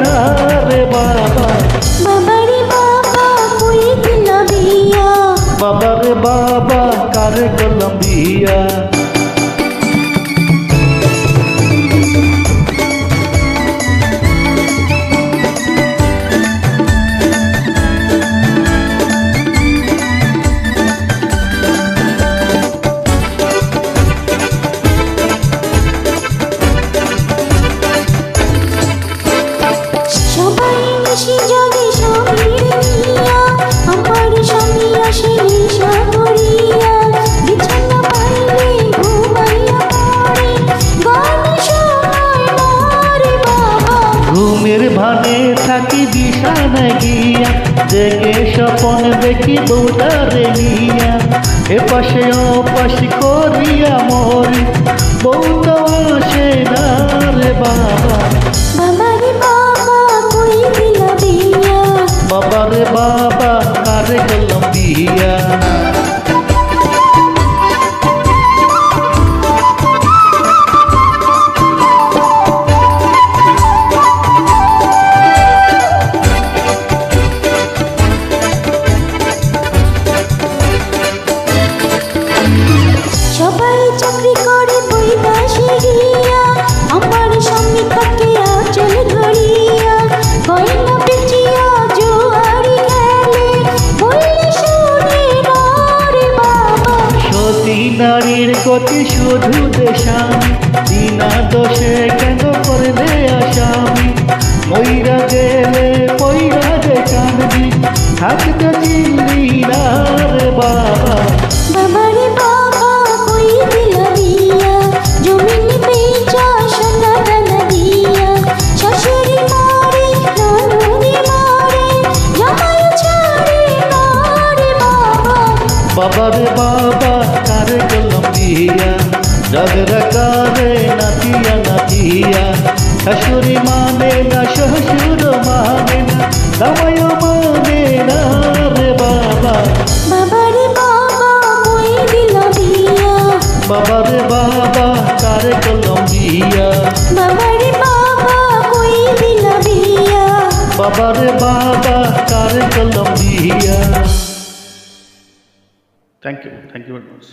না রে বাবা। বাবারে বাবা কই দিলা বিয়া, বাবা রে বাবা কারে করলাম বিয়া। সবাই মিশে জাগে স্বামীর নিয়া, আমার স্বামী আসে নেশা করিয়া, বিছানা পাইলে ঘুমাইয়া পড়ে, গান শোনায় না রে বাবা। ঘুমের ভানে থাকি বিছানায় গিয়া, জেগে স্বপন দেখি বউটারে নিয়া, এপাশে ওপাশে করিয়া মরি, বউ তো আসে না রে বাবা। বাবারে বাবা কই দিলা বিয়া, বাবা রে বাবা কারে করলাম বিয়া। সবাই চাকরি করে বৈদেশে গিয়া, আমার স্বামী তাকে আঁচল ধরিয়া, গয়না বেচিয়া জুয়ারি খেলে, বললে শুনে না রে বাবা। সতী নারীর গতি শুধু দেশামি, বিনা দোষে কেন করলে আসামি, মইরা গেলে পইরা যে কান্দি, থাকতে চিনলি না রে বাবা। বাবারে বাবা কই দিলা বিয়া, জমিন বেচা সোনা দানা দিয়া, শাশুড়ি মারে ননদি মারে, জামাই ছাড়ে না রে বাবা। বাবা রে বাবা কারে করলাম বিয়া, ঝগড়া করে নাচিয়া নাচিয়া, শাশুড়ি মানে না শ্বশুর মানে না, জামাইও মানে না রে বাবা। বাবারে বাবা কই দিলা বিয়া, বাবা রে বাবা কারে করলাম বিয়া। বাবারে বাবা কই দিলা বিয়া। বাবা রে বাবা কারে করলাম বিয়া। Thank you very much.